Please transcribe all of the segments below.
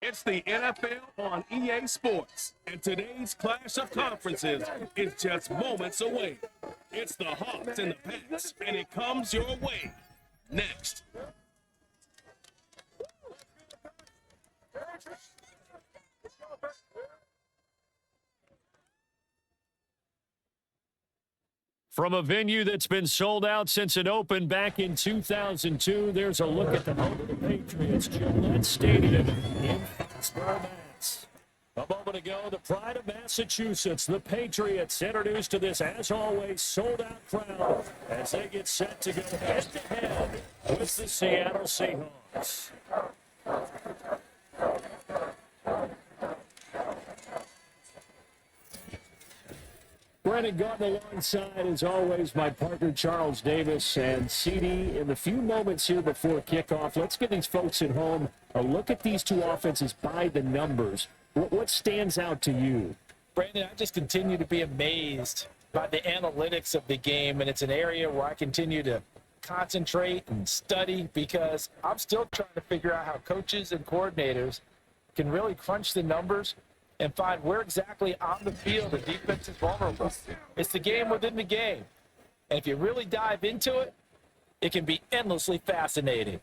It's the NFL on EA Sports, and today's clash of conferences is just moments away. It's the Hawks and the Pats, and it comes your way next. From a venue that's been sold out since it opened back in 2002, there's a look at the home of the Patriots, Gillette Stadium in Foxborough, Mass. A moment ago, the pride of Massachusetts, the Patriots, introduced to this, as always, sold-out crowd as they get set to go head-to-head with the Seattle Seahawks. Brandon Gauntlet alongside, as always, my partner Charles Davis and CD. In the few moments here before kickoff, let's give these folks at home a look at these two offenses by the numbers. What stands out to you? Brandon, I just continue to be amazed by the analytics of the game, and it's an area where I continue to concentrate and study because I'm still trying to figure out how coaches and coordinators can really crunch the numbers and find where exactly on the field the defense is vulnerable. It's the game within the game. And if you really dive into it, it can be endlessly fascinating.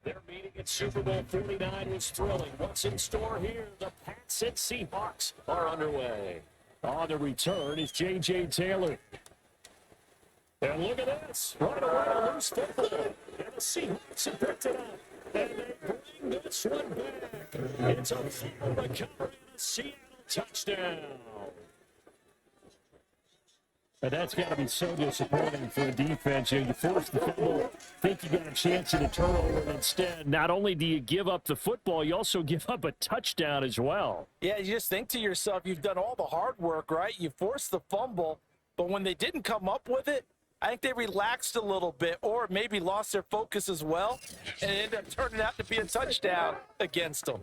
Their meeting at Super Bowl 49 was thrilling. What's in store here? The Pats and Seahawks are underway. On the return is J.J. Taylor. And look at this. Right away, a loose football. And the Seahawks have picked it up. And they bring this one back. It's a full recovery and a Seattle touchdown. And that's got to be so disappointing for a defense. You force the fumble, think you got a chance at a turnover, and instead, not only do you give up the football, you also give up a touchdown as well. Yeah, you just think to yourself, you've done all the hard work, right? You forced the fumble, but when they didn't come up with it, I think they relaxed a little bit or maybe lost their focus as well, and it ended up turning out to be a touchdown against them.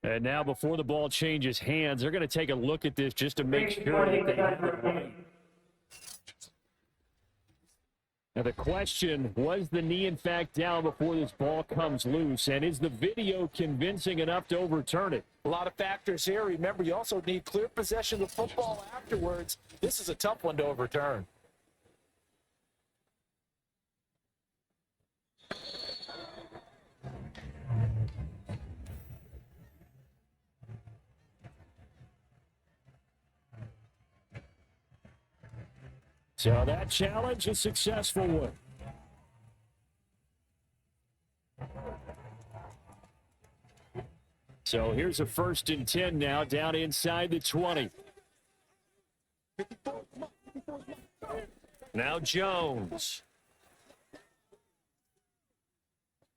And now before the ball changes hands, they're going to take a look at this just to make sure that they have it right. Now the question, was the knee in fact down before this ball comes loose? And is the video convincing enough to overturn it? A lot of factors here. Remember, you also need clear possession of the football afterwards. This is a tough one to overturn. So that challenge, a successful one. So here's a 1st and 10 now, down inside the 20. Now Jones.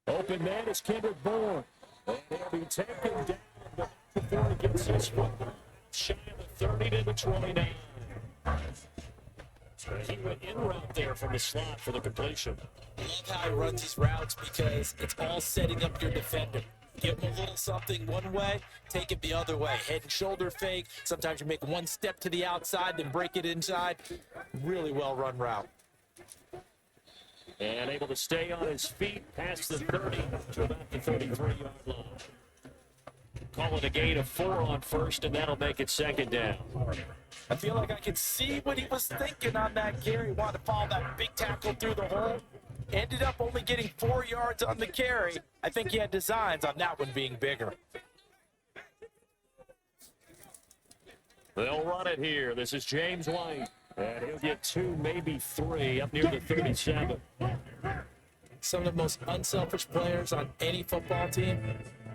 Open man is Kendrick Bourne. And he'll be taken down, but before he gets his football shy of the 30 to the 29. He went in route there from the slot for the completion. I love how he runs his routes because it's all setting up your defender. Give him a little something one way, take it the other way. Head and shoulder fake. Sometimes you make one step to the outside, then break it inside. Really well run route. And able to stay on his feet past the 30 to about the 33-yard line. Call it a gain of 4 on first, and that'll make it 2nd down. I feel like I could see what he was thinking on that carry. He wanted to follow that big tackle through the hole. Ended up only getting 4 yards on the carry. I think he had designs on that one being bigger. They'll run it here. This is James White. And he'll get 2, maybe 3 up near the 37. Some of the most unselfish players on any football team,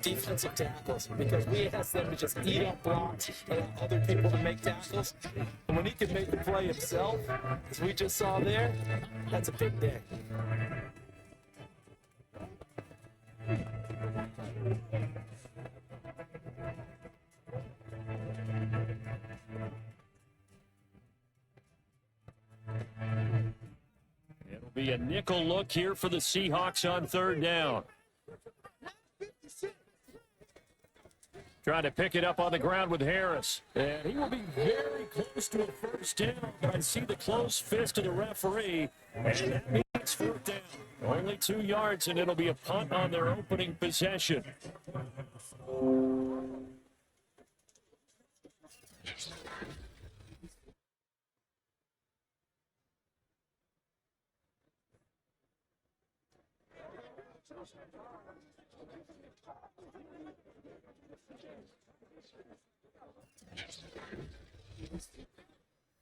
defensive tackles, because we ask them to just eat up blocks and allow other people to make tackles. And when he can make the play himself, as we just saw there, that's a big day. It'll be a nickel look here for the Seahawks on 3rd down. Trying to pick it up on the ground with Harris. And he will be very close to a 1st down, but I see the close fist of the referee. And that means 4th down. Only 2 yards, and it'll be a punt on their opening possession.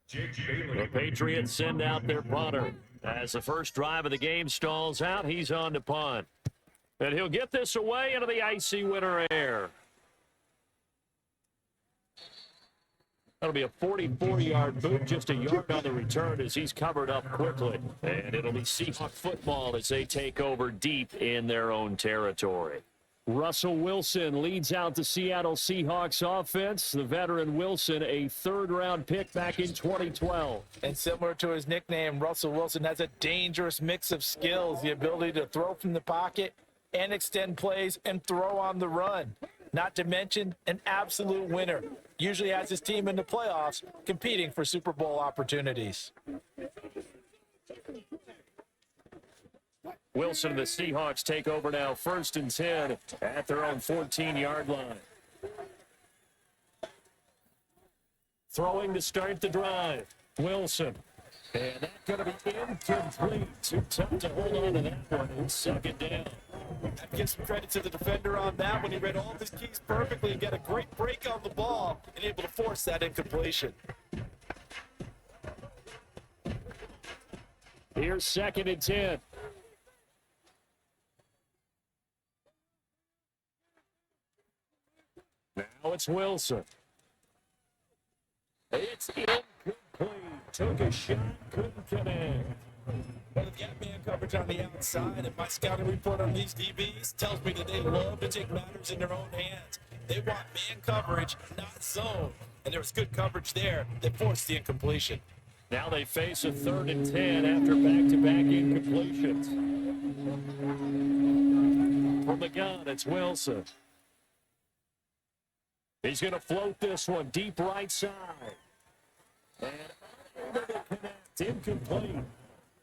The Patriots send out their punter. As the first drive of the game stalls out, he's on to punt. And he'll get this away into the icy winter air. That'll be a 44-yard boot, just a yard on the return as he's covered up quickly. And it'll be Seahawk football as they take over deep in their own territory. Russell Wilson leads out the Seattle Seahawks offense. The veteran Wilson, a 3rd-round pick back in 2012. And similar to his nickname, Russell Wilson has a dangerous mix of skills, the ability to throw from the pocket and extend plays and throw on the run. Not to mention an absolute winner. Usually has his team in the playoffs competing for Super Bowl opportunities. Wilson and the Seahawks take over now, 1st and 10 at their own 14-yard line. Throwing to start the drive. Wilson. And that's going to be incomplete. Too tough to hold on to that one. It's 2nd down. I give some credit to the defender on that one. He read all of his keys perfectly and got a great break on the ball and able to force that incompletion. Here's 2nd and 10. Now it's Wilson. It's incomplete. Took a shot, couldn't connect. Well, the gap man coverage on the outside, and my scouting report on these DBs tells me that they love to take matters in their own hands. They want man coverage, not zone. And there was good coverage there that forced the incompletion. Now they face a 3rd and 10 after back-to-back incompletions. From the gun, it's Wilson. He's going to float this one deep right side. And unable to connect, incomplete.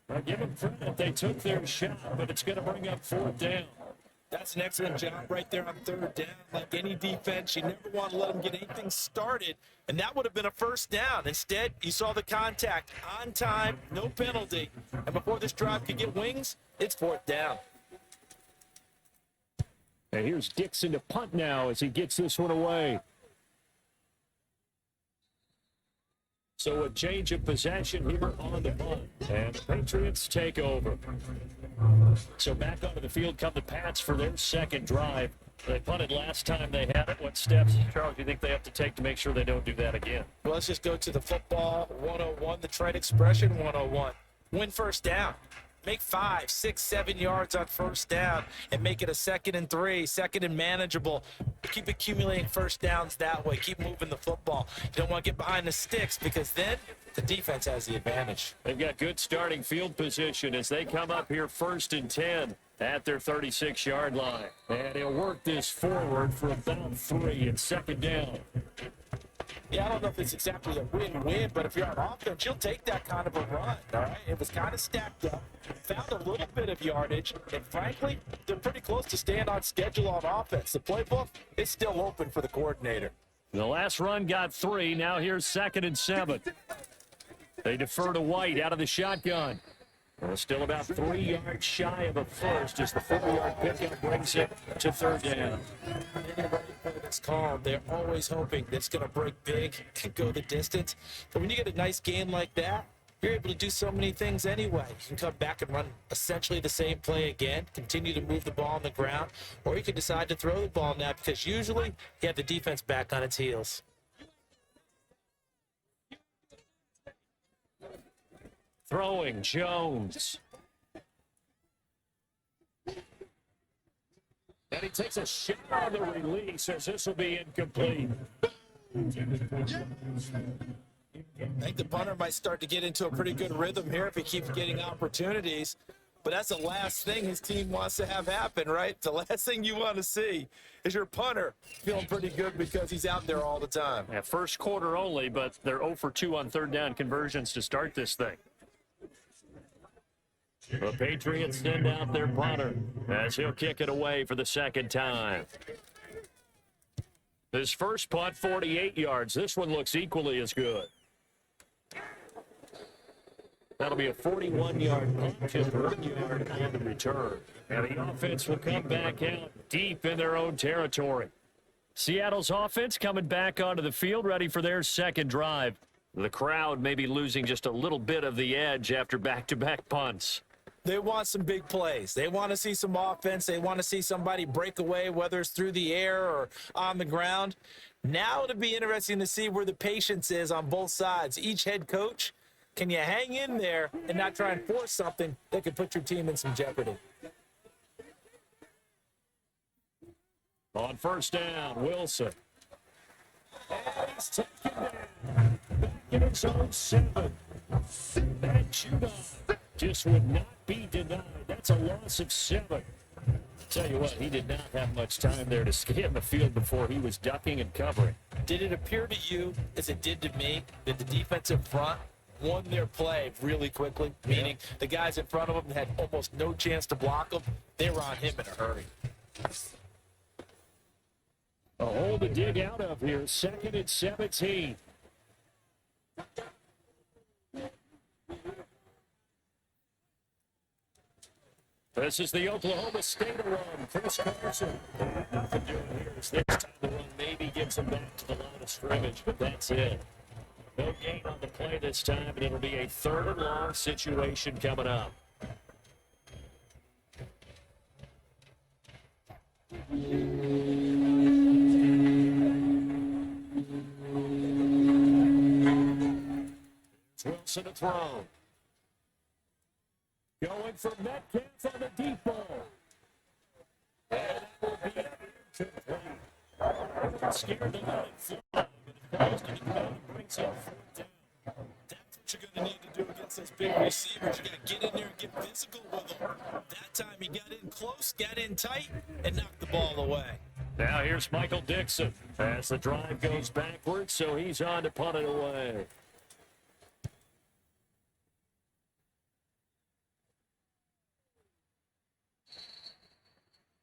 I give them credit. They took their shot, but it's going to bring up 4th down. That's an excellent job right there on 3rd down. Like any defense, you never want to let them get anything started, and that would have been a 1st down. Instead, you saw the contact on time, no penalty, and before this drive could get wings, it's 4th down. And here's Dixon to punt now as he gets this one away. So a change of possession here on the punt. And the Patriots take over. So back onto the field come the Pats for their 2nd drive. They punted last time they had it. What steps, Charles, do you think they have to take to make sure they don't do that again? Well, let's just go to the football 101, the trade expression 101. Win 1st down. Make 5, 6, 7 yards on 1st down and make it a 2nd and 3, 2nd and manageable. Keep accumulating 1st downs that way. Keep moving the football. You don't want to get behind the sticks because then the defense has the advantage. They've got good starting field position as they come up here 1st and 10 at their 36-yard line. And he'll work this forward for about 3. It's 2nd down. Yeah, I don't know if it's exactly a win-win, but if you're on offense, you'll take that kind of a run, all right? It was kind of stacked up, found a little bit of yardage, and frankly, they're pretty close to staying on schedule on offense. The playbook is still open for the coordinator. The last run got 3. Now here's 2nd and 7. They defer to White out of the shotgun. Well, still about 3 yards shy of a first as the 4-yard pickup brings it to third down. It's called. They're always hoping that it's going to break big and go the distance. But when you get a nice game like that, you're able to do so many things anyway. You can come back and run essentially the same play again, continue to move the ball on the ground, or you can decide to throw the ball now because usually you have the defense back on its heels. Throwing, Jones. And he takes a shot on the release as this will be incomplete. I think the punter might start to get into a pretty good rhythm here if he keeps getting opportunities. But that's the last thing his team wants to have happen, right? The last thing you want to see is your punter feeling pretty good because he's out there all the time. Yeah, first quarter only, but they're 0 for 2 on third down conversions to start this thing. The Patriots send out their punter as he'll kick it away for the second time. His first punt, 48 yards. This one looks equally as good. That'll be a 41-yard punt to 1 yard on the return. And the offense will come back out deep in their own territory. Seattle's offense coming back onto the field, ready for their second drive. The crowd may be losing just a little bit of the edge after back-to-back punts. They want some big plays. They want to see some offense. They want to see somebody break away, whether it's through the air or on the ground. Now it'll be interesting to see where the patience is on both sides. Each head coach, can you hang in there and not try and force something that could put your team in some jeopardy? On first down, Wilson. And he's taken down. Back in his own 7. That shootout just would not be denied. That's a loss of 7. Tell you what, he did not have much time there to scan the field before he was ducking and covering. Did it appear to you, as it did to me, that the defensive front won their play really quickly? Meaning the guys in front of them had almost no chance to block them. They were on him in a hurry. A hole to dig out of here. 2nd and 17. This is the Oklahoma State run. Chris Carson. Nothing doing here. This time the run maybe gets him back to the line of scrimmage, but that's it. No gain on the play this time, and it'll be a 3rd and long situation coming up. Wilson to throw. Going for Metcalf on the deep ball. And that will be incomplete. Scared to let it fly, but it falls to the ground and brings up 4th down. That's what you're going to need to do against those big receivers. You got to get in there and get physical with them. That time he got in close, got in tight, and knocked the ball away. Now here's Michael Dixon as the drive goes backwards, so he's on to punt it away.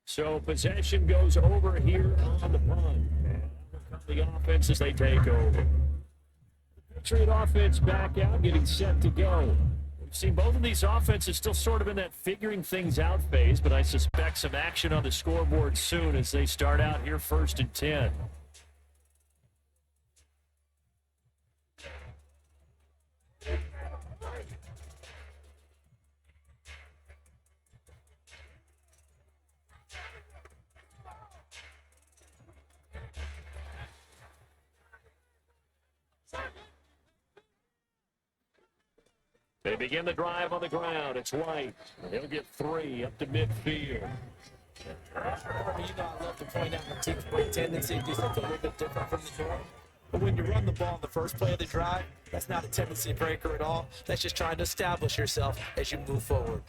So possession goes over here on the punt. And the offense as they take over. The Patriot offense back out, getting set to go. We've seen both of these offenses still sort of in that figuring things out phase, but I suspect some action on the scoreboard soon as they start out here 1st and 10. They begin the drive on the ground. It's White. He'll get 3 up to midfield. You know, I love to point out the team's great tendency to do something a little bit different from the norm. But when you run the ball in the first play of the drive, that's not a tendency breaker at all. That's just trying to establish yourself as you move forward.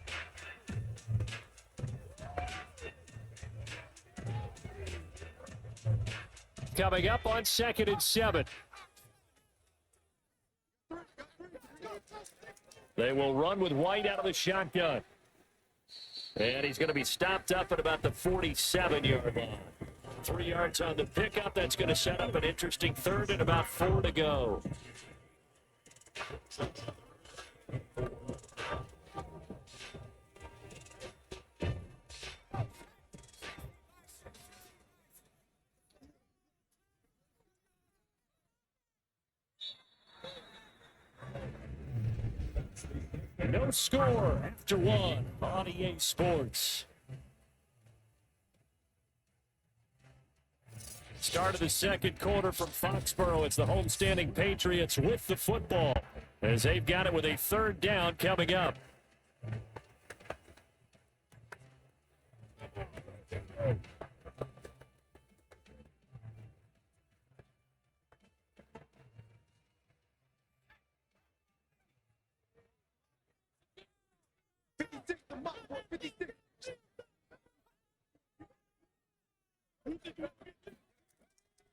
Coming up on 2nd and 7. They will run with White out of the shotgun. And he's going to be stopped up at about the 47-yard line. 3 yards on the pickup. That's going to set up an interesting 3rd and about 4 to go. No score after one on EA Sports. Start of the second quarter from Foxborough. It's the homestanding Patriots with the football as they've got it with a third down coming up.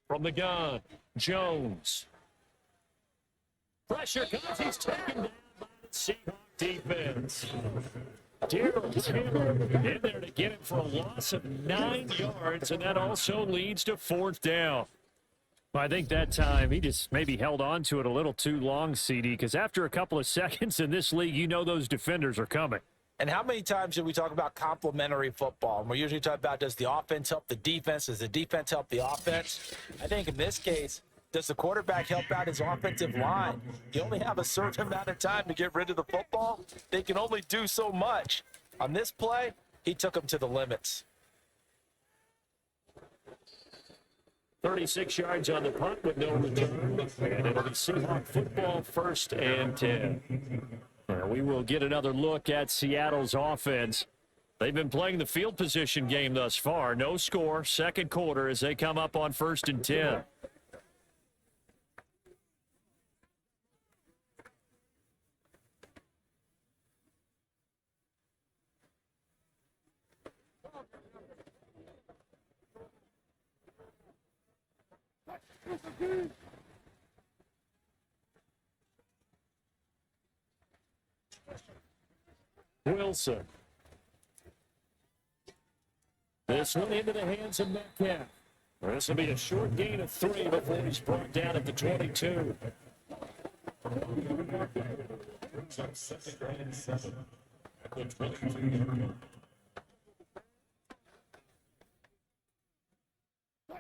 From the gun, Jones. Pressure comes. He's taken down by the Seahawks defense. Darryl Taylor in there to get him for a loss of 9 yards, and that also leads to fourth down. I think that time he just maybe held on to it a little too long, CD, because after a couple of seconds in this league, you know those defenders are coming. And how many times do we talk about complementary football? And we usually talk about, does the offense help the defense? Does the defense help the offense? I think in this case, does the quarterback help out his offensive line? You only have a certain amount of time to get rid of the football. They can only do so much. On this play, he took them to the limits. 36 yards on the punt with no return. And it'll be Seahawk football, 1st and 10. We will get another look at Seattle's offense. They've been playing the field position game thus far. No score, second quarter as they come up on 1st and 10. Wilson. This one into the hands of Metcalf. This will be a short gain of 3 before he's brought down at the 22.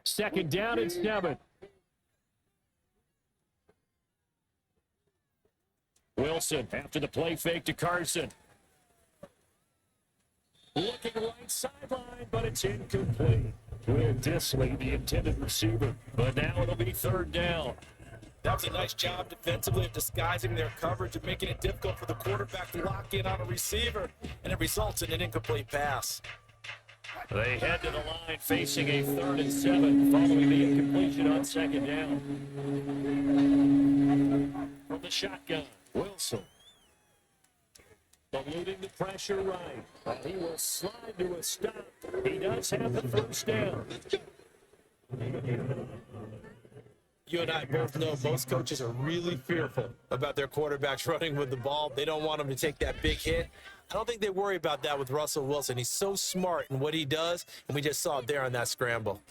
Second down and 7. Wilson after the play fake to Carson. Looking right sideline, but it's incomplete. Will Disley, the intended receiver. But now it'll be 3rd down. That was a nice job defensively of disguising their coverage and making it difficult for the quarterback to lock in on a receiver, and it results in an incomplete pass. They head to the line facing a 3rd and 7 following the incompletion on 2nd down. From the shotgun, Wilson. Eluding the pressure right. But he will slide to a stop. He does have the 1st down. You and I both know most coaches are really fearful about their quarterbacks running with the ball. They don't want them to take that big hit. I don't think they worry about that with Russell Wilson. He's so smart in what he does, and we just saw it there on that scramble.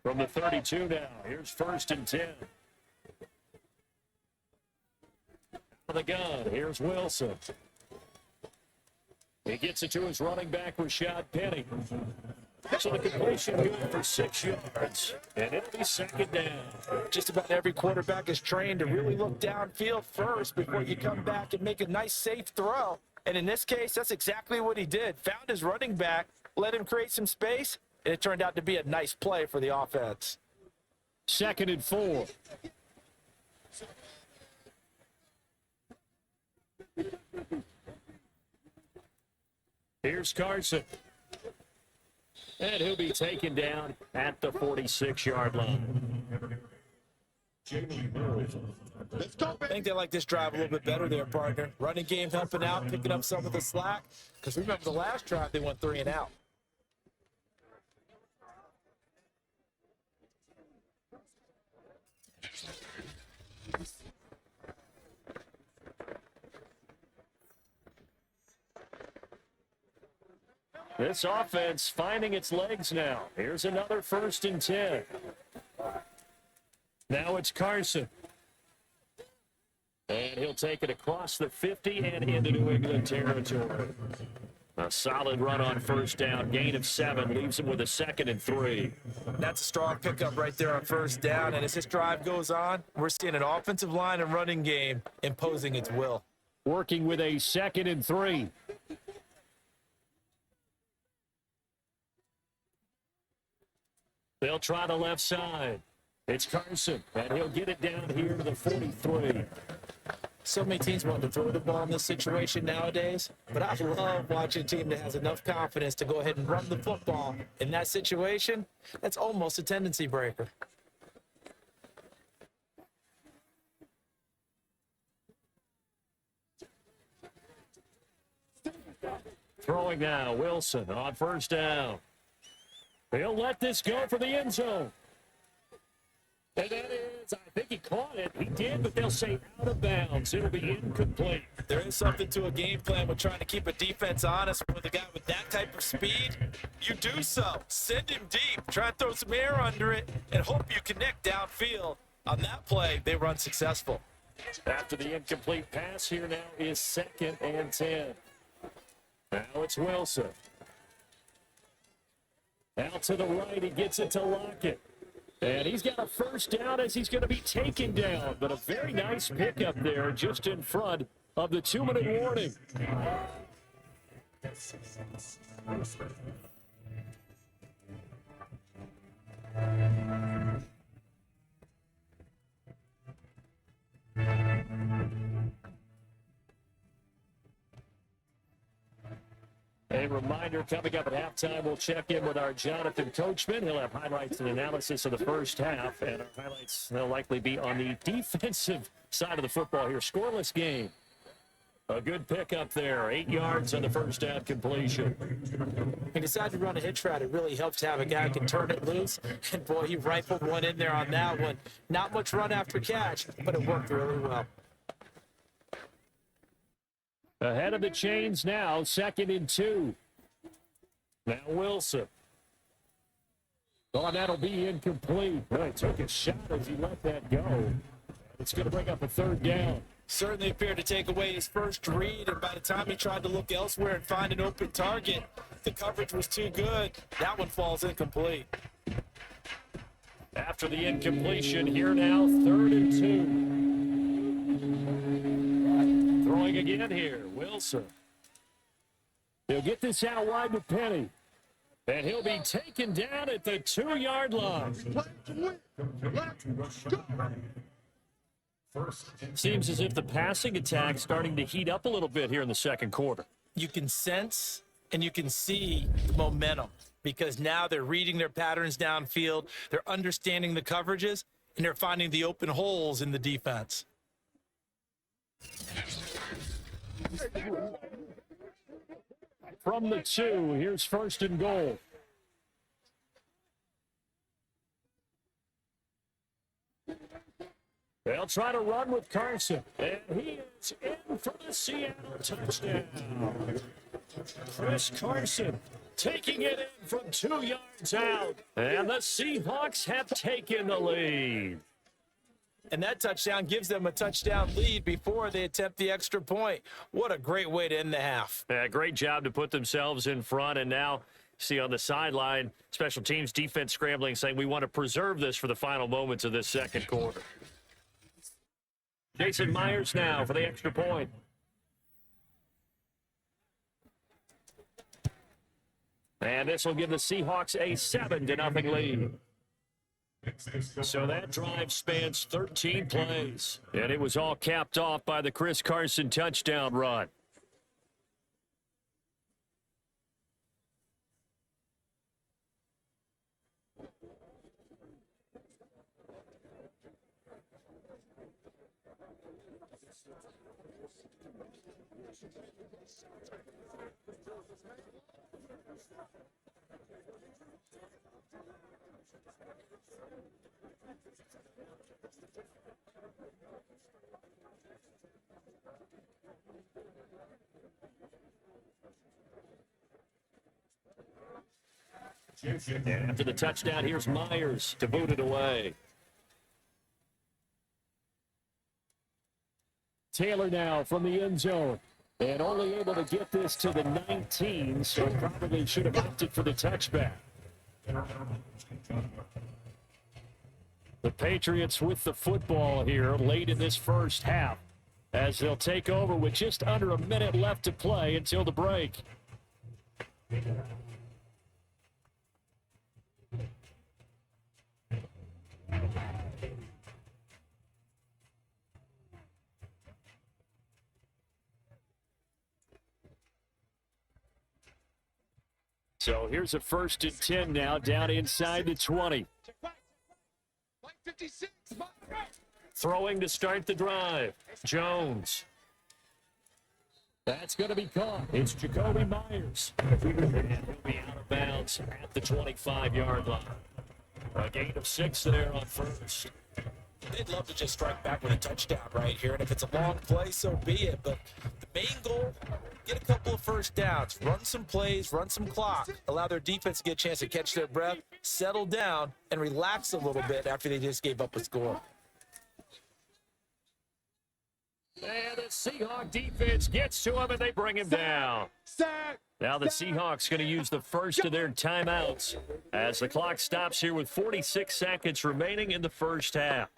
From the 32 now, here's 1st and 10. For the gun, here's Wilson. He gets it to his running back, Rashad Penny. So the completion good for 6 yards, and it'll be 2nd down. Just about every quarterback is trained to really look downfield first before you come back and make a nice, safe throw. And in this case, that's exactly what he did. Found his running back, let him create some space, and it turned out to be a nice play for the offense. 2nd and 4. Here's Carson. And he'll be taken down at the 46-yard line. I think they like this drive a little bit better there, partner. Running game helping out, picking up some of the slack. Because remember the last drive, they went 3 and out. This offense finding its legs now. Here's another 1st and 10. Now it's Carson. And he'll take it across the 50 and into New England territory. A solid run on first down. Gain of 7 leaves him with a 2nd and 3. That's a strong pickup right there on first down. And as this drive goes on, we're seeing an offensive line and running game imposing its will. Working with a 2nd and 3. They'll try the left side. It's Carson, and he'll get it down here to the 43. So many teams want to throw the ball in this situation nowadays, but I love watching a team that has enough confidence to go ahead and run the football. In that situation, that's almost a tendency breaker. Throwing now, Wilson on first down. He'll let this go for the end zone. And that is, I think he caught it. He did, but they'll say out of bounds. It'll be incomplete. There is something to a game plan with trying to keep a defense honest. With a guy with that type of speed, you do so. Send him deep. Try and throw some air under it and hope you connect downfield. On that play, they run successful. After the incomplete pass, here now is 2nd and 10. Now it's Wilson. Out to the right, he gets it to Lockett. And he's got a first down as he's going to be taken down. But a very nice pickup there just in front of the 2-minute warning. A reminder, coming up at halftime, we'll check in with our Jonathan Coachman. He'll have highlights and analysis of the first half, and our highlights will likely be on the defensive side of the football here. Scoreless game. A good pickup there. 8 yards on the first down completion. He decided to run a hitch route. It really helps to have a guy who can turn it loose. And, boy, he rifled one in there on that one. Not much run after catch, but it worked really well. Ahead of the chains now, 2nd and 2. Now Wilson. Oh, that'll be incomplete. Well, he took a shot as he let that go. It's going to bring up a 3rd down. Certainly appeared to take away his first read, and by the time he tried to look elsewhere and find an open target, the coverage was too good. That one falls incomplete. After the incompletion, here now, 3rd and 2. Throwing again here, Wilson. He'll get this out wide to Penny. And he'll be taken down at the 2-yard line. Seems as if the passing attack's starting to heat up a little bit here in the second quarter. You can sense and you can see the momentum because now they're reading their patterns downfield, they're understanding the coverages, and they're finding the open holes in the defense. From the 2, here's 1st and goal. They'll try to run with Carson, and he is in for the Seattle touchdown. Chris Carson taking it in from 2 yards out, and the Seahawks have taken the lead. And that touchdown gives them a touchdown lead before they attempt the extra point. What a great way to end the half. Yeah, great job to put themselves in front, and now see on the sideline, special teams defense scrambling, saying we want to preserve this for the final moments of this second quarter. Jason Myers now for the extra point. And this will give the Seahawks a 7-0 lead. So that drive spans 13 plays. And it was all capped off by the Chris Carson touchdown run. After the touchdown, here's Myers to boot it away. Taylor now from the end zone. And only able to get this to the 19, so probably should have opted for the touchback. The Patriots with the football here late in this first half, as they'll take over with just under a minute left to play until the break. So here's a 1st and 10 now, down inside the 20. Throwing to start the drive. Jones. That's going to be caught. It's Jacoby Myers. And he'll be out of bounds at the 25-yard line. A gain of 6 there on first. They'd love to just strike back with a touchdown right here, and if it's a long play, so be it. But the main goal, get a couple of first downs, run some plays, run some clock, allow their defense to get a chance to catch their breath, settle down, and relax a little bit after they just gave up a score. And the Seahawks defense gets to him, and they bring him down. Now the Seahawks going to use the first of their timeouts as the clock stops here with 46 seconds remaining in the first half.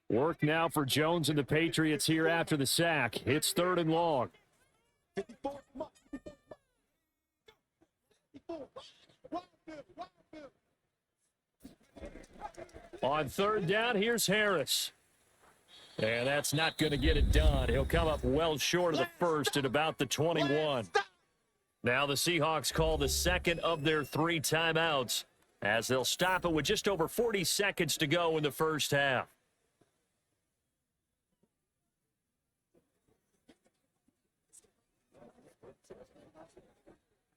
Work now for Jones and the Patriots here after the sack. It's 3rd and long. On 3rd down, here's Harris. And that's not going to get it done. He'll come up well short of the first at about the 21. Now the Seahawks call the second of their 3 timeouts as they'll stop it with just over 40 seconds to go in the first half.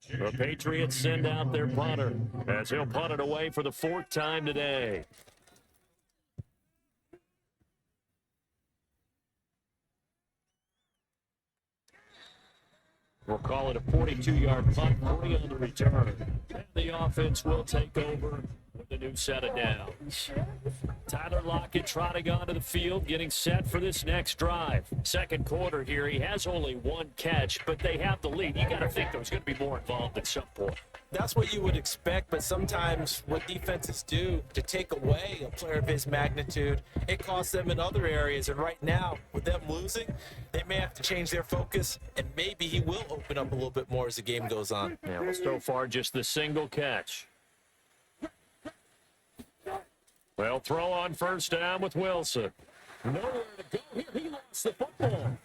The Patriots send out their punter as he'll punt it away for the 4th time today. We'll call it a 42-yard punt, 40 on the return. And the offense will take over with a new set of downs. Tyler Lockett trotting onto the field, getting set for this next drive. Second quarter here, he has only 1 catch, but they have the lead. You got to think there's going to be more involved at some point. That's what you would expect, but sometimes what defenses do to take away a player of his magnitude, it costs them in other areas. And right now, with them losing, they may have to change their focus, and maybe he will open up a little bit more as the game goes on. Yeah, well, so far, just the single catch. Well, throw on 1st down with Wilson. Nowhere to go here. He lost the football.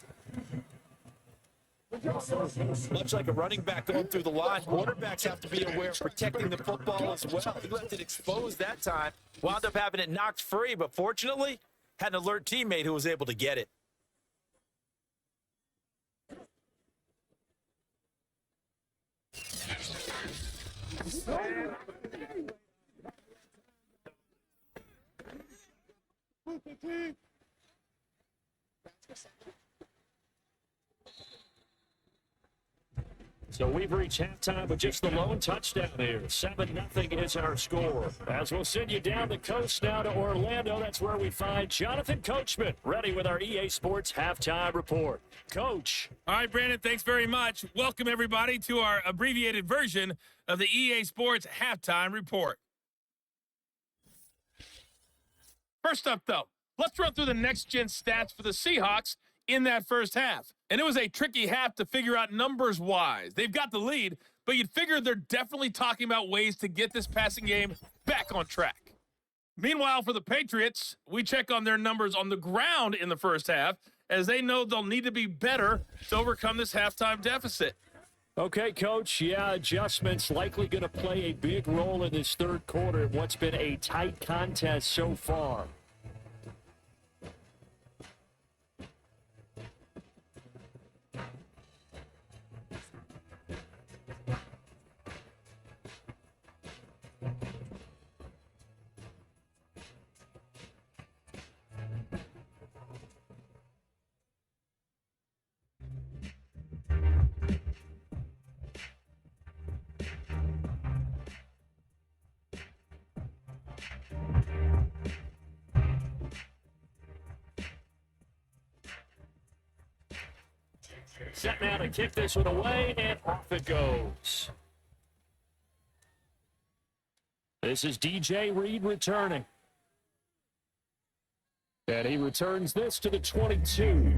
Much like a running back going through the line, quarterbacks have to be aware of protecting the football as well. He left it exposed that time, wound up having it knocked free, but fortunately, had an alert teammate who was able to get it. So we've reached halftime with just the lone touchdown here. 7-0 is our score. As we'll send you down the coast now to Orlando, that's where we find Jonathan Coachman, ready with our EA Sports Halftime Report. Coach. All right, Brandon, thanks very much. Welcome, everybody, to our abbreviated version of the EA Sports Halftime Report. First up, though, let's run through the next-gen stats for the Seahawks in that first half. And it was a tricky half to figure out numbers-wise. They've got the lead, but you'd figure they're definitely talking about ways to get this passing game back on track. Meanwhile, for the Patriots, we check on their numbers on the ground in the first half, as they know they'll need to be better to overcome this halftime deficit. Okay, Coach, yeah, adjustments likely going to play a big role in this third quarter in what's been a tight contest so far. Set now to kick this one away, and off it goes. This is DJ Reed returning. And he returns this to the 22.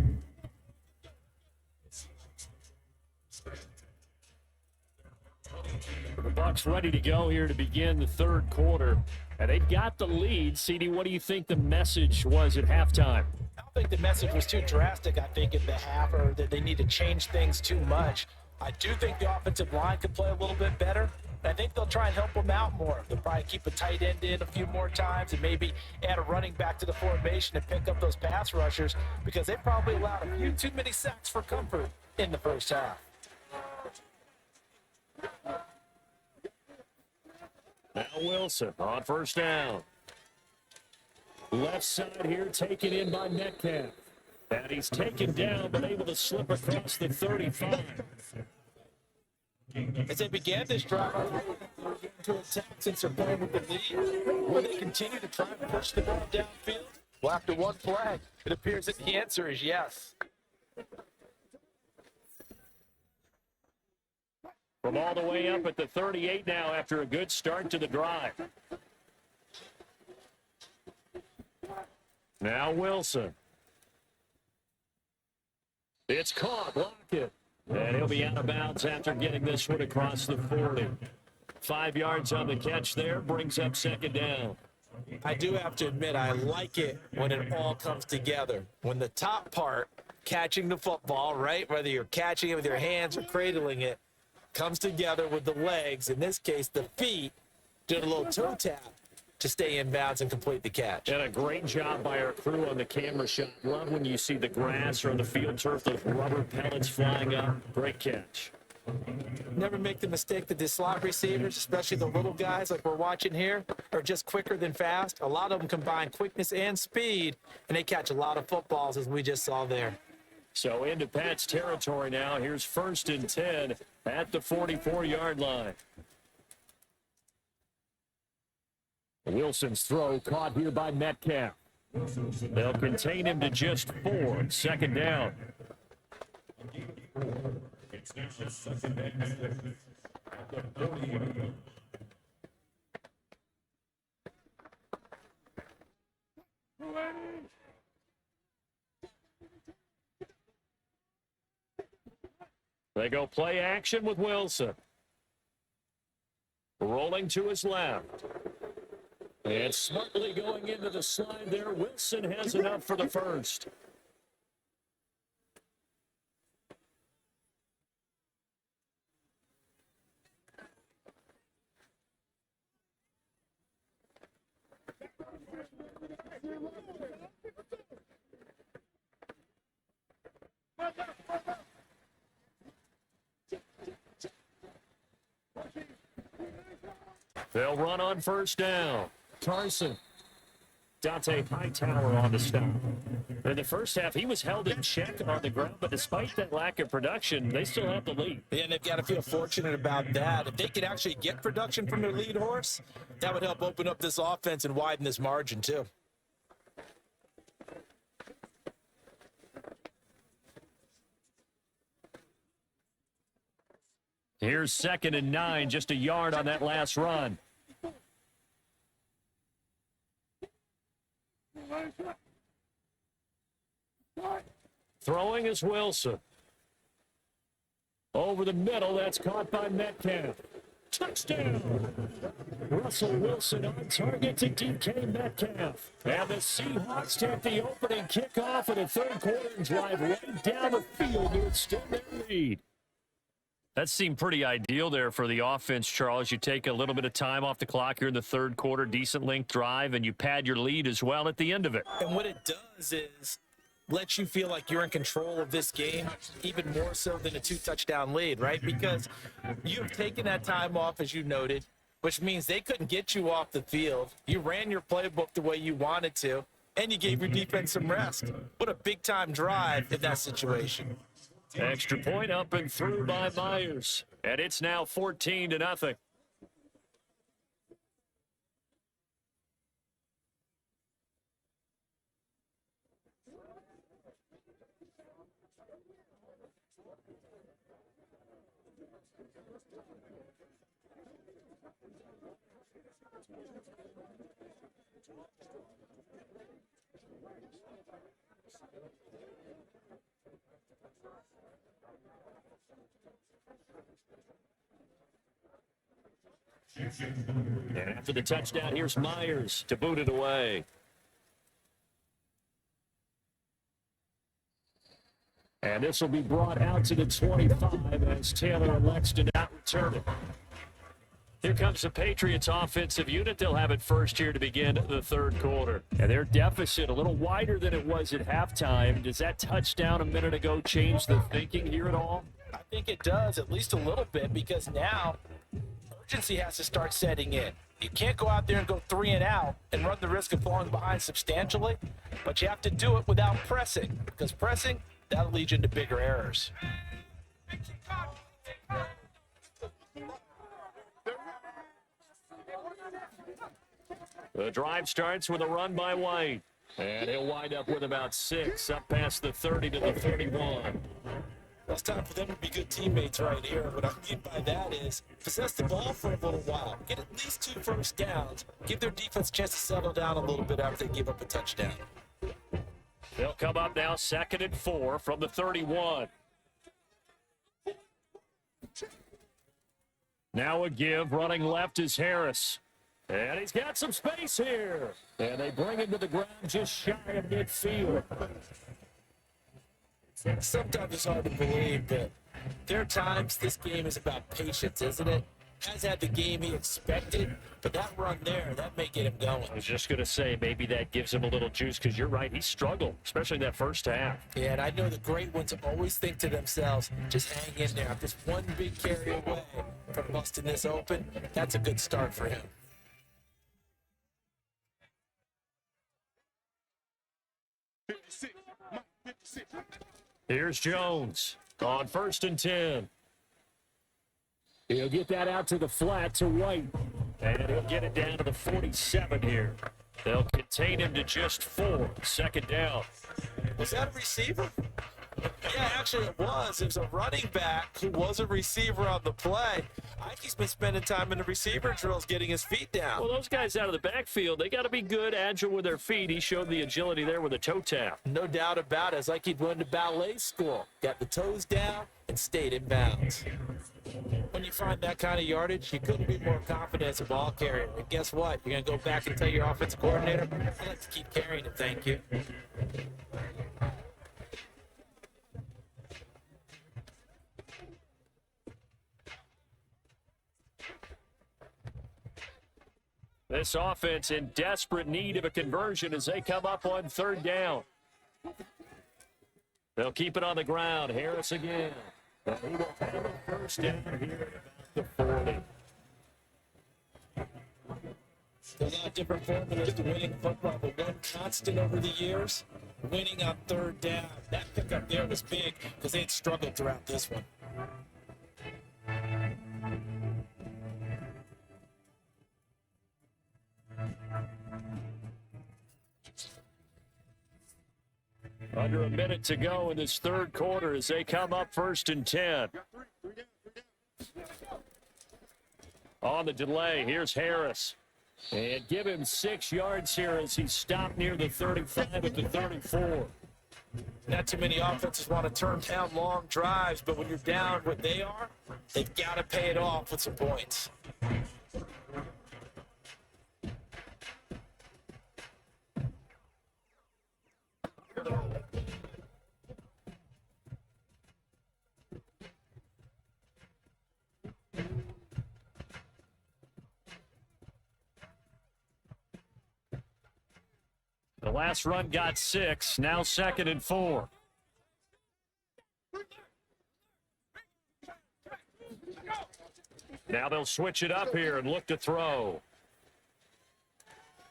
The Bucs ready to go here to begin the third quarter. And they've got the lead. CD, what do you think the message was at halftime? I don't think the message was too drastic, I think, in the half, or that they need to change things too much. I do think the offensive line could play a little bit better. I think they'll try and help them out more. They'll probably keep a tight end in a few more times and maybe add a running back to the formation and pick up those pass rushers, because they probably allowed a few too many sacks for comfort in the first half. Now Wilson on first down. Left side here taken in by Metcalf. And he's taken down but able to slip across the 35. As they began this drive, I think they were getting to attack since they're playing with the lead. Will they continue to try and push the ball downfield? Well, after one flag, it appears that the answer is yes. From all the way up at the 38 now after a good start to the drive. Now Wilson. It's caught, block it. And he'll be out of bounds after getting this one across the 40. 5 yards on the catch there, brings up second down. I do have to admit, I like it when it all comes together. When the top part, catching the football, right, whether you're catching it with your hands or cradling it, comes together with the legs, in this case the feet, doing a little toe tap to stay in bounds and complete the catch. And a great job by our crew on the camera shot. Love when you see the grass or the field turf, those rubber pellets flying up. Great catch. Never make the mistake that the slot receivers, especially the little guys like we're watching here, are just quicker than fast. A lot of them combine quickness and speed, and they catch a lot of footballs, as we just saw there. So into Pat's territory now. Here's 1st and 10 at the 44-yard line. Wilson's throw caught here by Metcalf. They'll contain him to just 4. Second down. They go play action with Wilson. Rolling to his left. And smartly going into the slide there. Wilson has enough for the first. They'll run on first down. Carson. Dante Hightower on the stop. In the first half, he was held in check on the ground, but despite that lack of production, they still have the lead. Yeah, and they've got to feel fortunate about that. If they could actually get production from their lead horse, that would help open up this offense and widen this margin too. Here's 2nd and 9, just a yard on that last run. Throwing is Wilson. Over the middle, that's caught by Metcalf. Touchdown! Russell Wilson on target to DK Metcalf. And the Seahawks take the opening kickoff of the third quarter and drive right down the field to extend their lead. That seemed pretty ideal there for the offense, Charles. You take a little bit of time off the clock here in the third quarter, decent length drive, and you pad your lead as well at the end of it. And what it does is lets you feel like you're in control of this game, even more so than a 2-touchdown lead, right? Because you've taken that time off, as you noted, which means they couldn't get you off the field. You ran your playbook the way you wanted to, and you gave your defense some rest. What a big-time drive in that situation. Extra point up and through by Myers. And it's now 14-0. And after the touchdown, here's Myers to boot it away. And this will be brought out to the 25 as Taylor elects to not return it. Here comes the Patriots offensive unit. They'll have it first here to begin the third quarter. And their deficit a little wider than it was at halftime. Does that touchdown a minute ago change the thinking here at all? I think it does, at least a little bit, because now urgency has to start setting in. You can't go out there and go 3 and out and run the risk of falling behind substantially, but you have to do it without pressing, because pressing, that'll lead you into bigger errors. The drive starts with a run by White, and he'll wind up with about 6 up past the 30 to the 31. Well, it's time for them to be good teammates right here. What I mean by that is possess the ball for a little while, get at least 2 first downs, give their defense a chance to settle down a little bit after they give up a touchdown. They'll come up now 2nd and 4 from the 31. Now a give, running left is Harris. And he's got some space here. And they bring him to the ground just shy of midfield. Sometimes it's hard to believe, but there are times this game is about patience, isn't it? Has had the game he expected, but that run there, that may get him going. I was just going to say, maybe that gives him a little juice, because you're right, he struggled, especially in that first half. Yeah, and I know the great ones always think to themselves, just hang in there. I'm just one big carry away from busting this open. That's a good start for him. Here's Jones on 1st and 10. He'll get that out to the flat to White, and he'll get it down to the 47 here. They'll contain him to just 4. 2nd down. Was that a receiver? Yeah, actually it was. It was a running back who was a receiver on the play. I think he's been spending time in the receiver drills getting his feet down. Well, those guys out of the backfield, they got to be good, agile with their feet. He showed the agility there with a toe tap. No doubt about it. It's like he'd went to ballet school. Got the toes down and stayed in bounds. When you find that kind of yardage, you couldn't be more confident as a ball carrier. And guess what? You're going to go back and tell your offensive coordinator, I'd like to keep carrying it, thank you. This offense in desperate need of a conversion as they come up on 3rd down. They'll keep it on the ground. Harris again. But he will have a 1st down here at about the 40. There's a lot of different formulas to winning football, but one constant over the years, winning on 3rd down. That pickup there was big because they had struggled throughout this one. Under a minute to go in this 3rd quarter as they come up 1st and 10. On the delay, here's Harris. And give him 6 yards here as he stopped near the 35 at the 34. Not too many offenses want to turn down long drives, but when you're down what they are, they've got to pay it off with some points. The last run got 6, now 2nd and 4. Now they'll switch it up here and look to throw.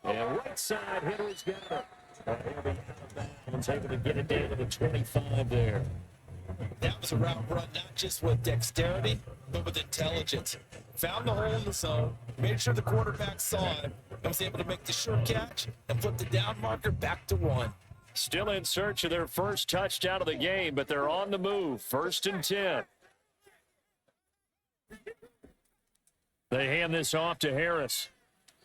And right side, Hitler's got it. He'll be out of bounds, able to get it down to the 25 there. That was a route run, not just with dexterity, but with intelligence. Found the hole in the zone, made sure the quarterback saw him, and was able to make the sure catch and flip the down marker back to 1. Still in search of their first touchdown of the game, but they're on the move. 1st and 10. They hand this off to Harris.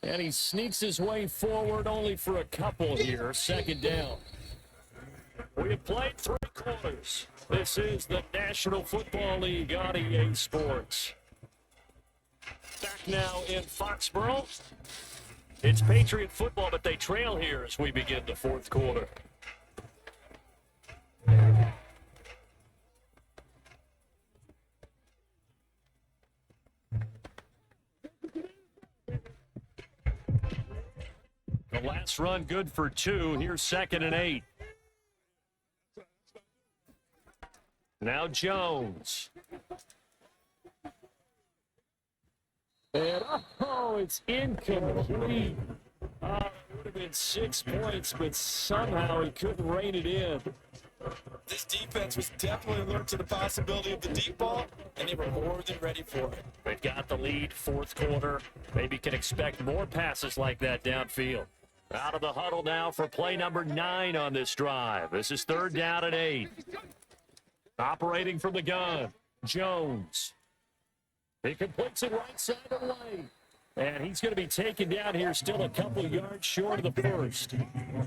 And he sneaks his way forward only for a couple here. Second down. We have played 3 quarters. This is the National Football League on EA Sports. Back now in Foxborough. It's Patriot football, but they trail here as we begin the 4th quarter. The last run good for 2. Here's 2nd and 8. Now Jones. And it's incomplete. It would have been 6 points, but somehow he couldn't rein it in. This defense was definitely alert to the possibility of the deep ball, and they were more than ready for it. They've got the lead, 4th quarter. Maybe can expect more passes like that downfield. Out of the huddle now for play number 9 on this drive. This is 3rd down and 8. Operating from the gun, Jones. He completes it right side of the lane. And he's going to be taken down here still a couple yards short of the first.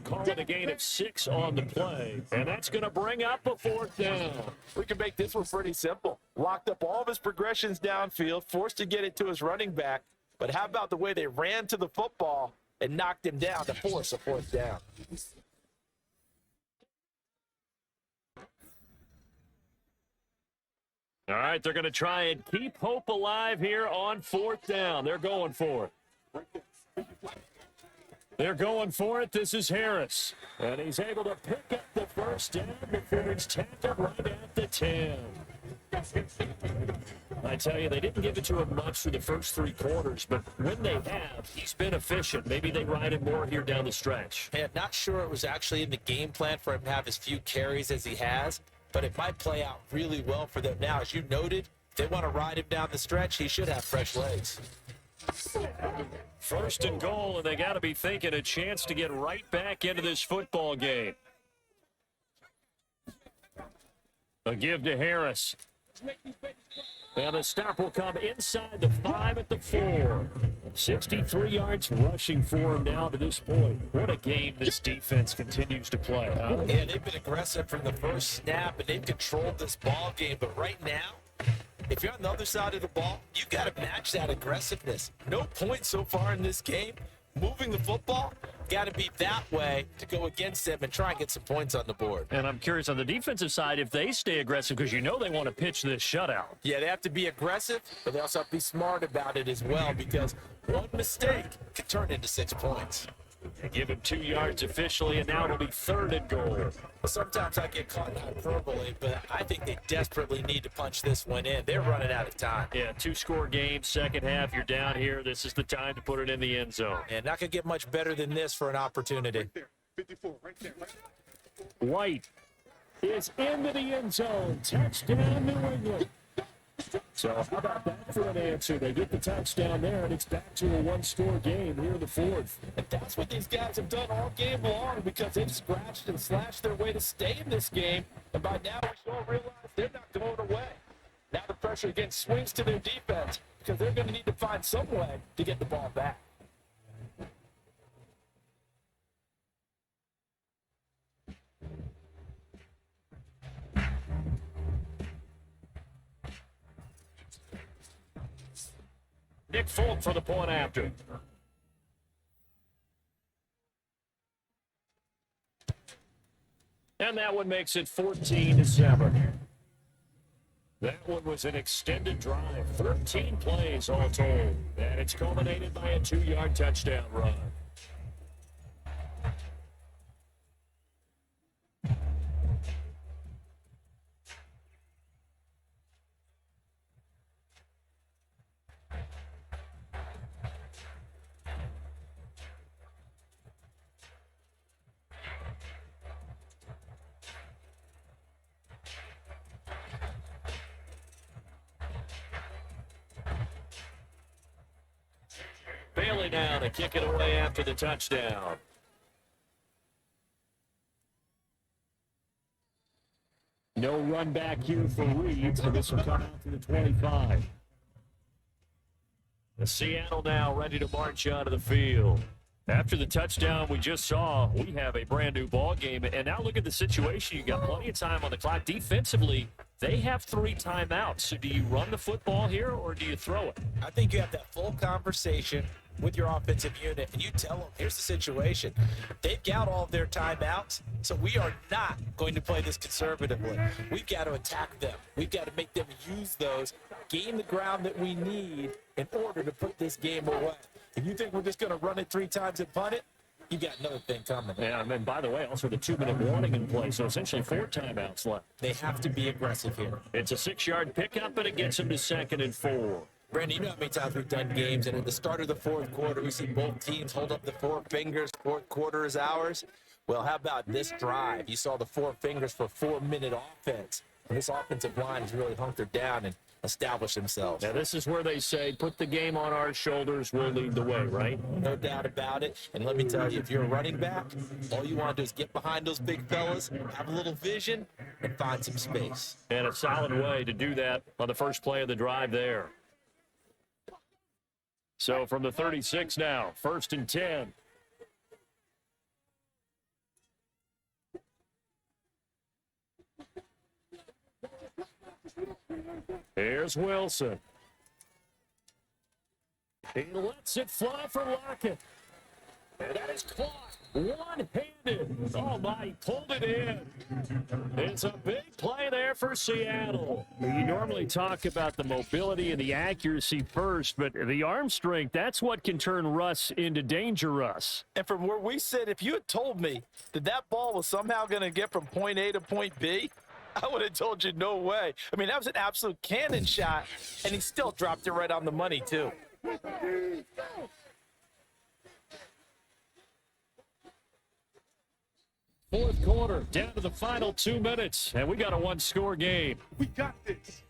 Calling a gain of 6 on the play. And that's going to bring up a 4th down. We can make this one pretty simple. Locked up all of his progressions downfield, forced to get it to his running back. But how about the way they ran to the football and knocked him down to force a 4th down? All right, they're going to try and keep hope alive here on 4th down. They're going for it. They're going for it. This is Harris. And he's able to pick up the first down before it's tackled right at the 10. I tell you, they didn't give it to him much for the first 3 quarters, but when they have, he's been efficient. Maybe they ride him more here down the stretch. Man, not sure it was actually in the game plan for him to have as few carries as he has, but it might play out really well for them now. As you noted, if they want to ride him down the stretch, he should have fresh legs. 1st and goal, and they got to be thinking a chance to get right back into this football game. A give to Harris. And the stop will come inside the 5 at the 4. 63 yards rushing for him now to this point. What a game this defense continues to play. Huh? Yeah, they've been aggressive from the first snap, and they've controlled this ball game. But right now, if you're on the other side of the ball, you got to match that aggressiveness. No points so far in this game. Moving the football, got to be that way to go against them and try and get some points on the board. And I'm curious on the defensive side if they stay aggressive, because you know they want to pitch this shutout. Yeah, they have to be aggressive, but they also have to be smart about it as well, because one mistake could turn into 6 points. They give him 2 yards officially, and now it'll be 3rd and goal. Well, sometimes I get caught in hyperbole, but I think they desperately need to punch this one in. They're running out of time. Yeah, 2-score game, second half, you're down here. This is the time to put it in the end zone. And not going to get much better than this for an opportunity. 54, right there. White is into the end zone. Touchdown, New England. So how about that for an answer? They get the touchdown there, and it's back to a 1-score game here in the 4th. And that's what these guys have done all game long, because they've scratched and slashed their way to stay in this game. And by now, we all realize they're not going away. Now the pressure again swings to their defense, because they're going to need to find some way to get the ball back. Nick Folk for the point after. And that one makes it 14-7. That one was an extended drive, 13 plays all told, and it's culminated by a 2-yard touchdown run. Bailey now to kick it away after the touchdown. No run back here for Reed, so this will come out to the 25. Seattle now ready to march onto the field. After the touchdown we just saw, we have a brand new ball game. And now look at the situation. You got plenty of time on the clock. Defensively, they have 3 timeouts. So do you run the football here or do you throw it? I think you have that full conversation with your offensive unit, and you tell them, here's the situation. They've got all of their timeouts, so we are not going to play this conservatively. We've got to attack them. We've got to make them use those, gain the ground that we need in order to put this game away. If you think we're just going to run it 3 times and punt it, you got another thing coming. Yeah, and then, by the way, also the 2-minute warning in play, so essentially 4 timeouts left. They have to be aggressive here. It's a 6-yard pickup, and it gets them to 2nd and 4. Brandon, you know how many times we've done games, and at the start of the fourth quarter, we see both teams hold up the 4 fingers, fourth quarter is ours. Well, how about this drive? You saw the 4 fingers for 4-minute offense. And this offensive line has really hunkered down and established themselves. Now, this is where they say, put the game on our shoulders, we'll lead the way, right? No doubt about it. And let me tell you, if you're a running back, all you want to do is get behind those big fellas, have a little vision, and find some space. And a solid way to do that on the first play of the drive there. So from the 36 now, 1st and 10. Here's Wilson. He lets it fly for Lockett. And that is caught one-handed. Oh, my, he pulled it in. It's a big play there for Seattle. You normally talk about the mobility and the accuracy first, but the arm strength, that's what can turn Russ into danger Russ. And from where we sit, if you had told me that that ball was somehow going to get from point A to point B, I would have told you no way. I mean, that was an absolute cannon shot, and he still dropped it right on the money, too. Fourth quarter, down to the final 2 minutes, and we got a 1-score game. We got this.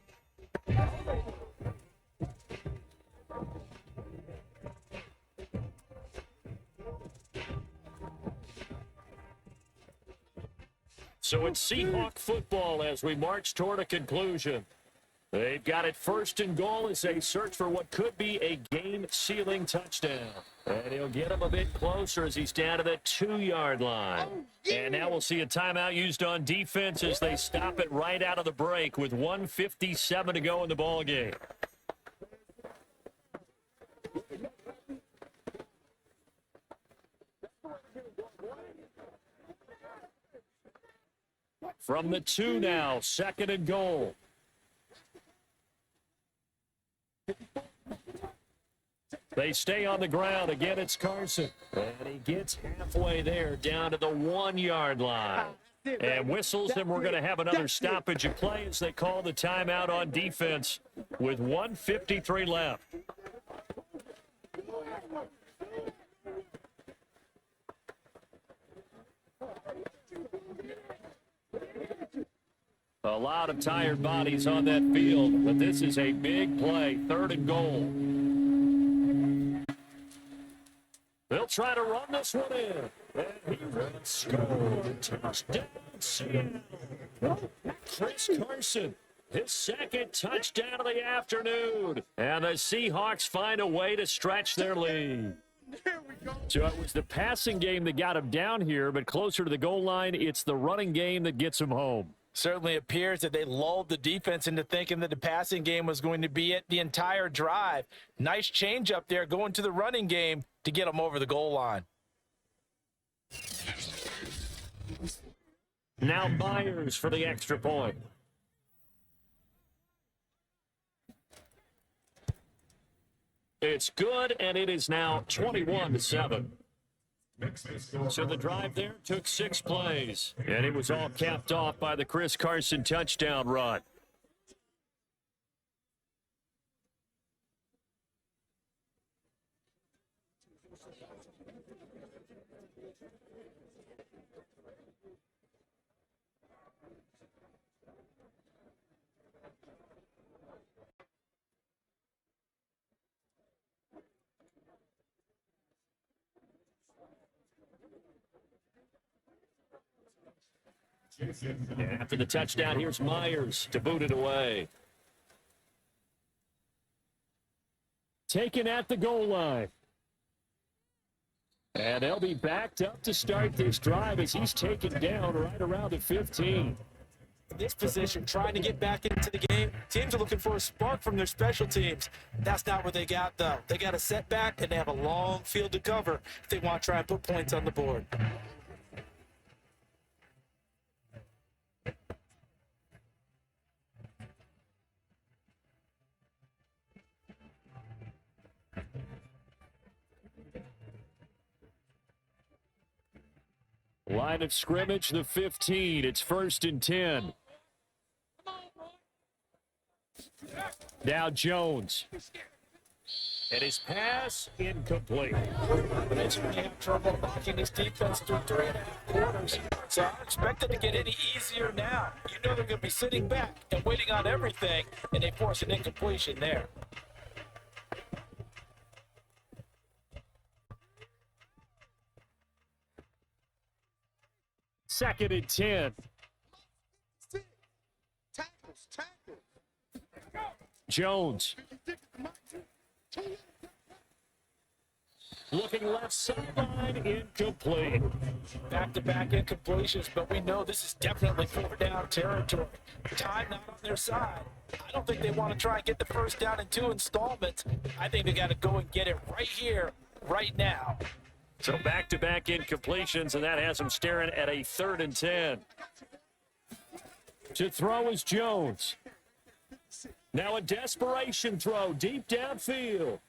So it's Seahawk football as we march toward a conclusion. They've got it 1st and goal as they search for what could be a game-sealing touchdown. And he'll get him a bit closer as he's down to the 2-yard line. And now we'll see a timeout used on defense as they stop it right out of the break with 1:57 to go in the ball game. From the 2 now, 2nd and goal. They stay on the ground. Again, it's Carson. And he gets halfway there down to the 1-yard line. And whistles, and we're going to have another stoppage of play as they call the timeout on defense with 1:53 left. A lot of tired bodies on that field, but this is a big play, 3rd and goal. They'll try to run this one in. And he will score. Touchdown, Seattle. Chris Carson, his 2nd touchdown of the afternoon. And the Seahawks find a way to stretch their lead. There we go. So it was the passing game that got him down here, but closer to the goal line, it's the running game that gets him home. Certainly appears that they lulled the defense into thinking that the passing game was going to be it the entire drive. Nice change up there going to the running game to get them over the goal line. Now Myers for the extra point. It's good, and it is now 21-7. So the drive there took 6 plays, and it was all capped off by the Chris Carson touchdown run. After the touchdown, here's Myers to boot it away. taken at the goal line. And they'll be backed up to start this drive as he's taken down right around the 15. In this position, trying to get back into the game, teams are looking for a spark from their special teams. That's not what they got, though. They got a setback, and they have a long field to cover if they want to try and put points on the board. Line of scrimmage, the 15. It's 1st and 10. Now Jones. And his pass incomplete. They certainly have trouble knocking this defense through 3.5 quarters. So I expect it to get any easier now. You know they're going to be sitting back and waiting on everything, and they force an incompletion there. Second and 10. Jones. Looking left sideline, incomplete. Back-to-back incompletions, but we know this is definitely 4-down territory. Time not on their side. I don't think they want to try and get the first down in 2 installments. I think they got to go and get it right here, right now. So back-to-back incompletions, and that has them staring at a 3rd and 10. To throw is Jones. Now a desperation throw deep downfield.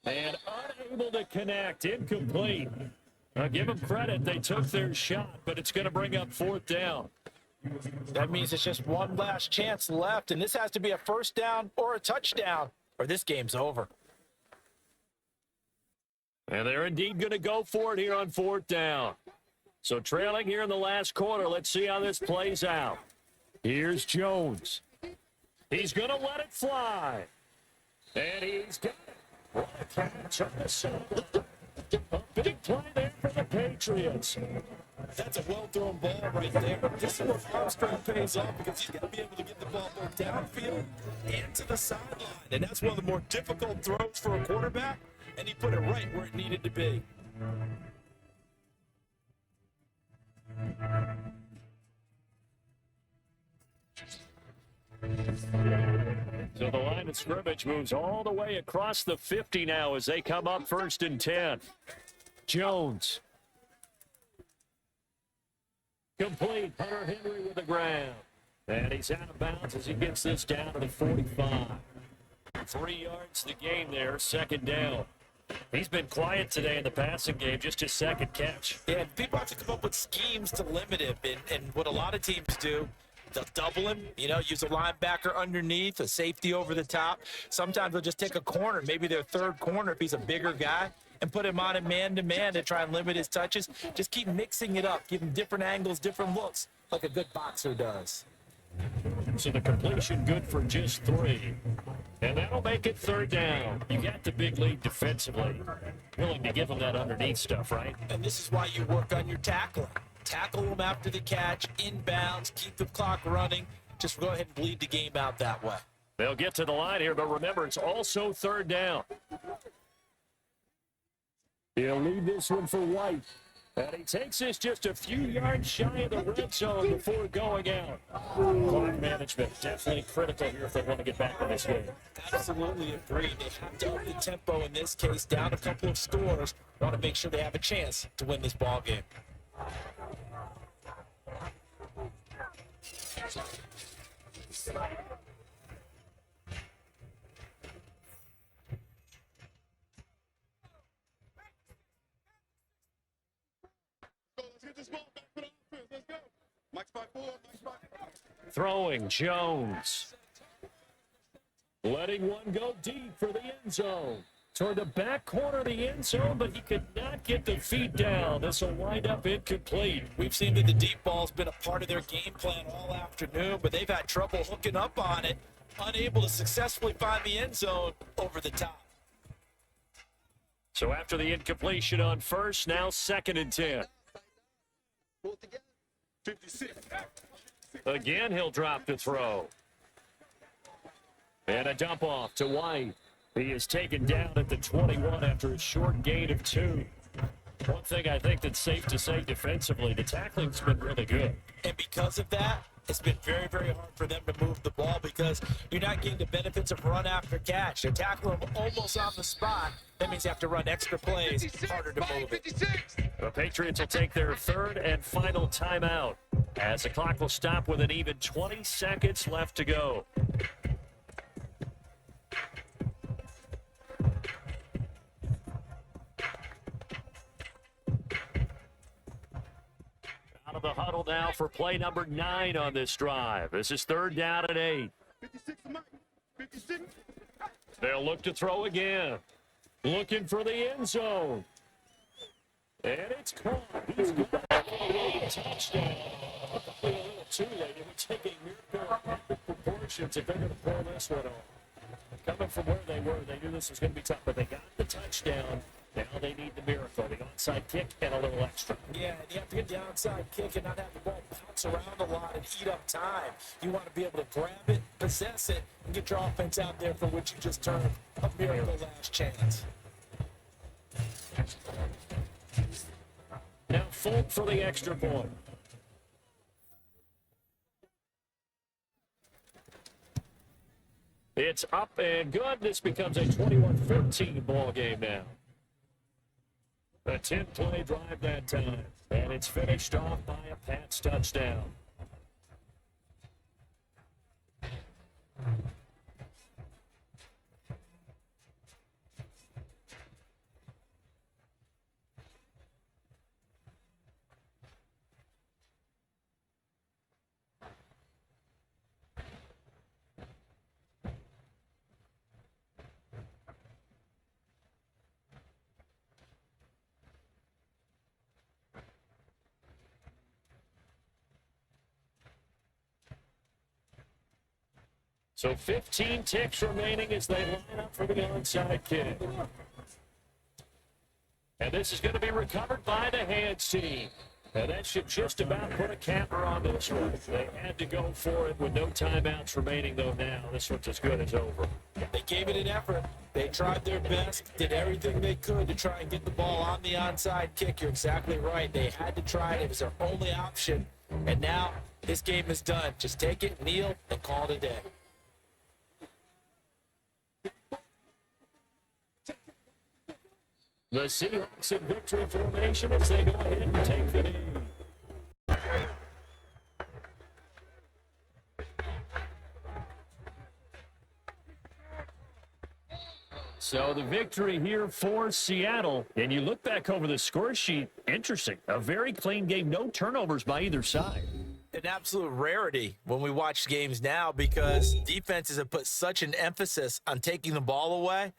And unable to connect, incomplete. I'll give them credit, they took their shot, but it's going to bring up 4th down. That means it's just one last chance left, and this has to be a first down or a touchdown, or this game's over. And they're indeed going to go for it here on 4th down. So trailing here in the last quarter, let's see how this plays out. Here's Jones. He's going to let it fly. And he's got it. What a catch on the side. A big play there for the Patriots. That's a well-thrown ball right there. This is where Armstrong pays off because he's got to be able to get the ball both downfield and to the sideline. And that's one of the more difficult throws for a quarterback, and he put it right where it needed to be. So the line of scrimmage moves all the way across the 50 now as they come up 1st and 10. Jones. Complete. Hunter Henry with the ground. And he's out of bounds as he gets this down to the 45. 3 yards the game there, 2nd down. He's been quiet today in the passing game, just his 2nd catch. Yeah, people have to come up with schemes to limit him, and what a lot of teams do, they'll double him, use a linebacker underneath, a safety over the top. Sometimes they'll just take a corner, maybe their 3rd corner if he's a bigger guy, and put him on a man-to-man to try and limit his touches. Just keep mixing it up, give him different angles, different looks, like a good boxer does. So the completion good for just 3. And that'll make it 3rd down. You got the big lead defensively. Willing to give them that underneath stuff, right? And this is why you work on your tackling. Tackle them after the catch, inbounds, keep the clock running. Just go ahead and bleed the game out that way. They'll get to the line here, but remember, it's also 3rd down. He'll leave this one for White. And he takes this just a few yards shy of the red zone before going out. Clock management definitely critical here if they want to get back in this game. Absolutely agree. They have to up the tempo in this case, down a couple of scores. Want to make sure they have a chance to win this ball game. Throwing Jones. Letting one go deep for the end zone. Toward the back corner of the end zone, but he could not get the feet down. This will wind up incomplete. We've seen that the deep ball's been a part of their game plan all afternoon, but they've had trouble hooking up on it, unable to successfully find the end zone over the top. So after the incompletion on 1st, now 2nd and 10. 56. Again, he'll drop the throw. And a dump off to White. He is taken down at the 21 after a short gain of 2. One thing I think that's safe to say defensively, the tackling's been really good. And because of that, it's been very, very hard for them to move the ball because you're not getting the benefits of run after catch. They're tackling them almost on the spot. That means you have to run extra plays, harder to move it. The Patriots will take their third and final timeout as the clock will stop with an even 20 seconds left to go. Out of the huddle now for play number 9 on this drive. This is 3rd down and 8. 56. They'll look to throw again. Looking for the end zone. And it's caught. He's got a touchdown. Probably a little too late. It would take a miracle of proportions if they're going to pull this one off. Coming from where they were, they knew this was going to be tough, but they got the touchdown. Now they need the miracle, the onside kick and a little extra. Yeah, and you have to get the onside kick and not have the ball bounce around a lot and eat up time. You want to be able to grab it, possess it, and get your offense out there for what you just termed a miracle last chance. Now Folk for the extra point. It's up and good. This becomes a 21-13 ball game now. A 10-play drive that time. And it's finished off by a Pats touchdown. So 15 ticks remaining as they line up for the onside kick. And this is going to be recovered by the hands team. And that should just about put a capper on this one. They had to go for it with no timeouts remaining, though, now. This one's as good as over. They gave it an effort. They tried their best, did everything they could to try and get the ball on the onside kick. You're exactly right. They had to try it. It was their only option. And now this game is done. Just take it, kneel, and call it a day. The Seahawks in victory formation as they go ahead and take the lead. So the victory here for Seattle. And you look back over the score sheet, interesting. A very clean game, no turnovers by either side. An absolute rarity when we watch games now because defenses have put such an emphasis on taking the ball away.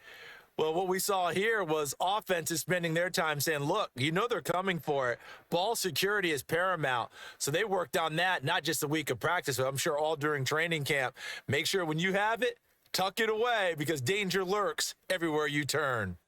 Well, what we saw here was offenses spending their time saying, look, you know they're coming for it. Ball security is paramount. So they worked on that, not just a week of practice, but I'm sure all during training camp. Make sure when you have it, tuck it away because danger lurks everywhere you turn.